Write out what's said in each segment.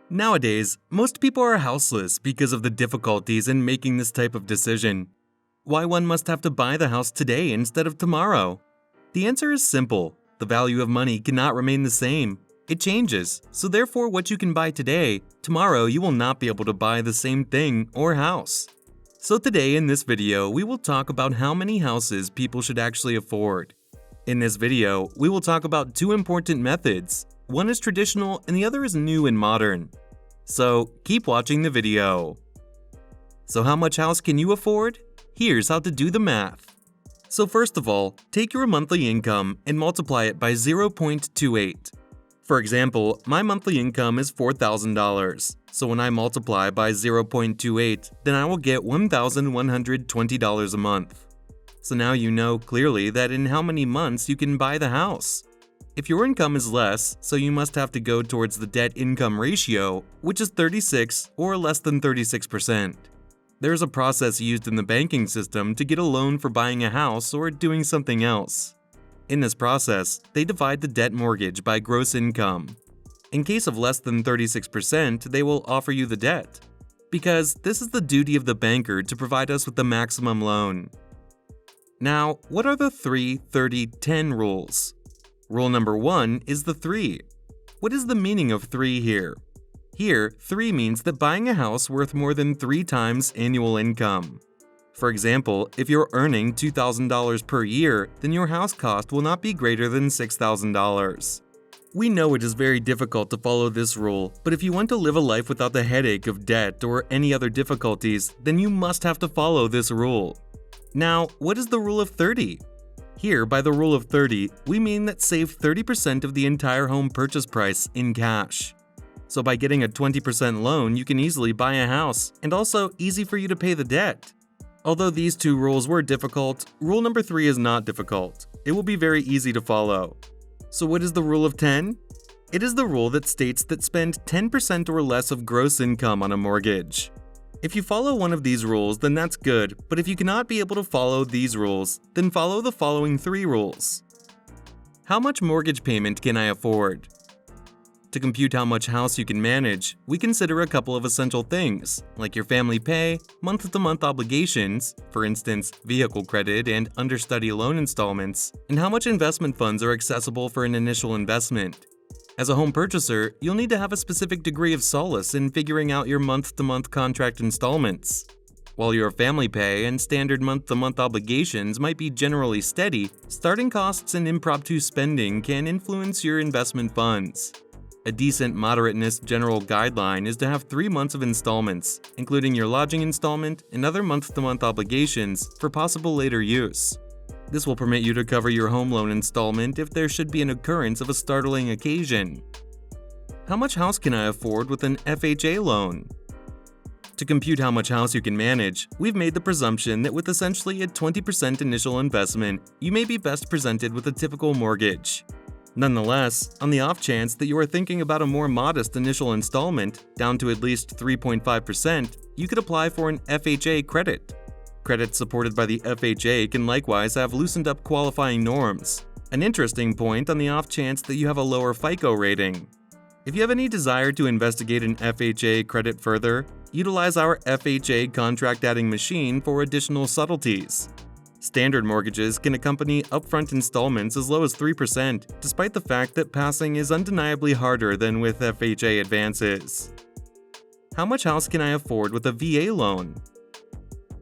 Nowadays, most people are houseless because of the difficulties in making this type of decision. Why one must have to buy the house today instead of tomorrow? The answer is simple. The value of money cannot remain the same. It changes, so therefore what you can buy today, tomorrow you will not be able to buy the same thing or house. So today in this video, we will talk about how many houses people should actually afford. In this video, we will talk about two important methods. One is traditional and the other is new and modern. So keep watching the video. So how much house can you afford? Here's how to do the math. So first of all, take your monthly income and multiply it by 0.28. For example, my monthly income is $4,000. So when I multiply by 0.28, then I will get $1,120 a month. So now you know clearly that in how many months you can buy the house. If your income is less, so you must have to go towards the debt-income ratio, which is 36 or less than 36%. There is a process used in the banking system to get a loan for buying a house or doing something else. In this process, they divide the debt mortgage by gross income. In case of less than 36%, they will offer you the debt, because this is the duty of the banker to provide us with the maximum loan. Now, what are the 3, 30, 10 rules? Rule number 1 is the 3. What is the meaning of 3 here? Here, 3 means that buying a house worth more than 3 times annual income. For example, if you're earning $2,000 per year, then your house cost will not be greater than $6,000. We know it is very difficult to follow this rule, but if you want to live a life without the headache of debt or any other difficulties, then you must have to follow this rule. Now, what is the rule of 30? Here, by the rule of 30, we mean that save 30% of the entire home purchase price in cash. So by getting a 20% loan, you can easily buy a house, and also easy for you to pay the debt. Although these two rules were difficult, rule number 3 is not difficult. It will be very easy to follow. So what is the rule of 10? It is the rule that states that spend 10% or less of gross income on a mortgage. If you follow one of these rules, then that's good, but if you cannot be able to follow these rules, then follow the following 3 rules. How much mortgage payment can I afford? To compute how much house you can manage, we consider a couple of essential things, like your family pay, month-to-month obligations, for instance, vehicle credit and understudy loan installments, and how much investment funds are accessible for an initial investment. As a home purchaser, you'll need to have a specific degree of solace in figuring out your month-to-month contract installments. While your family pay and standard month-to-month obligations might be generally steady, starting costs and impromptu spending can influence your investment funds. A decent moderateness general guideline is to have 3 months of installments, including your lodging installment and other month-to-month obligations for possible later use. This will permit you to cover your home loan installment if there should be an occurrence of a startling occasion. How much house can I afford with an FHA loan? To compute how much house you can manage, we've made the presumption that with essentially a 20% initial investment, you may be best presented with a typical mortgage. Nonetheless, on the off chance that you are thinking about a more modest initial installment, down to at least 3.5%, you could apply for an FHA credit. Credits supported by the FHA can likewise have loosened up qualifying norms, an interesting point on the off chance that you have a lower FICO rating. If you have any desire to investigate an FHA credit further, utilize our FHA contract adding machine for additional subtleties. Standard mortgages can accompany upfront installments as low as 3%, despite the fact that passing is undeniably harder than with FHA advances. How much house can I afford with a VA loan?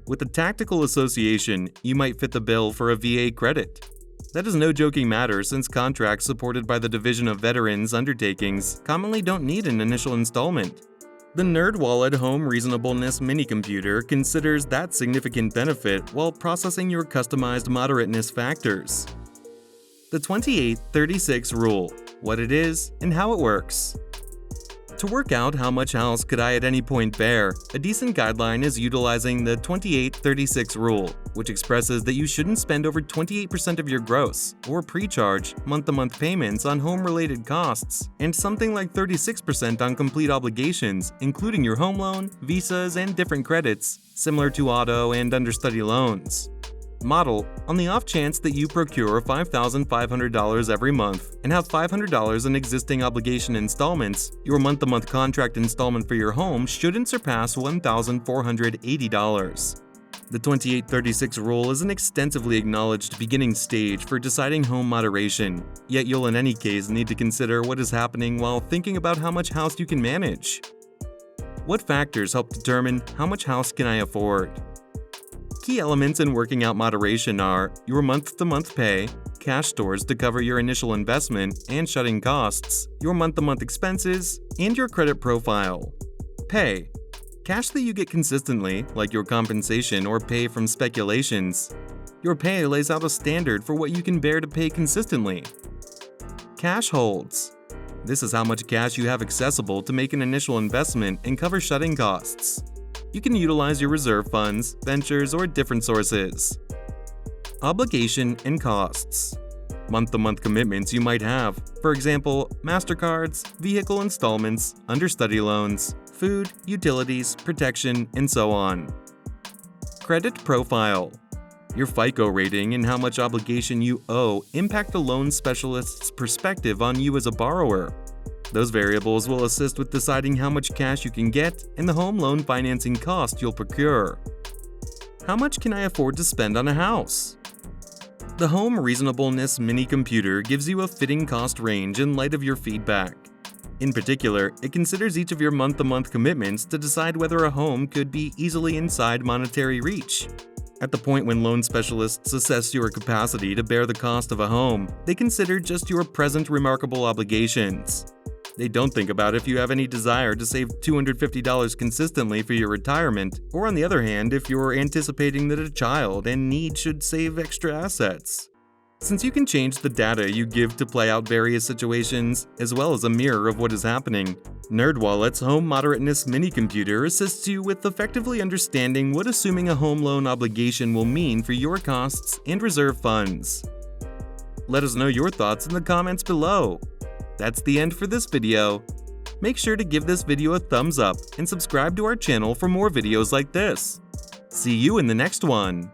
With a tactical association, you might fit the bill for a VA credit. That is no joking matter since contracts supported by the Division of Veterans Undertakings commonly don't need an initial installment. The NerdWallet Home Reasonableness Mini-Computer considers that significant benefit while processing your customized moderateness factors. The 28-36 rule, what it is and how it works. To work out how much house could I at any point bear, a decent guideline is utilizing the 28-36 rule, which expresses that you shouldn't spend over 28% of your gross, or pre-charge, month-to-month payments on home-related costs, and something like 36% on complete obligations, including your home loan, visas, and different credits, similar to auto and understudy loans. Model, on the off chance that you procure $5,500 every month and have $500 in existing obligation installments, your month-to-month contract installment for your home shouldn't surpass $1,480. The 2836 rule is an extensively acknowledged beginning stage for deciding home moderation, yet you'll in any case need to consider what is happening while thinking about how much house you can manage. What factors help determine how much house can I afford? Key elements in working out moderation are your month-to-month pay, cash stores to cover your initial investment and shutting costs, your month-to-month expenses, and your credit profile. Pay. Cash that you get consistently, like your compensation or pay from speculations. Your pay lays out a standard for what you can bear to pay consistently. Cash holds. This is how much cash you have accessible to make an initial investment and cover shutting costs. You can utilize your reserve funds, ventures, or different sources. Obligation and costs. Month-to-month commitments you might have, for example, MasterCards, vehicle installments, understudy loans, food, utilities, protection, and so on. Credit profile. Your FICO rating and how much obligation you owe impact a loan specialist's perspective on you as a borrower. Those variables will assist with deciding how much cash you can get and the home loan financing cost you'll procure. How much can I afford to spend on a house? The Home Reasonableness Mini Computer gives you a fitting cost range in light of your feedback. In particular, it considers each of your month-to-month commitments to decide whether a home could be easily inside monetary reach. At the point when loan specialists assess your capacity to bear the cost of a home, they consider just your present remarkable obligations. They don't think about if you have any desire to save $250 consistently for your retirement, or on the other hand, if you're anticipating that a child and need should save extra assets. Since you can change the data you give to play out various situations, as well as a mirror of what is happening, NerdWallet's Home Moderateness Mini Computer assists you with effectively understanding what assuming a home loan obligation will mean for your costs and reserve funds. Let us know your thoughts in the comments below. That's the end for this video. Make sure to give this video a thumbs up and subscribe to our channel for more videos like this. See you in the next one.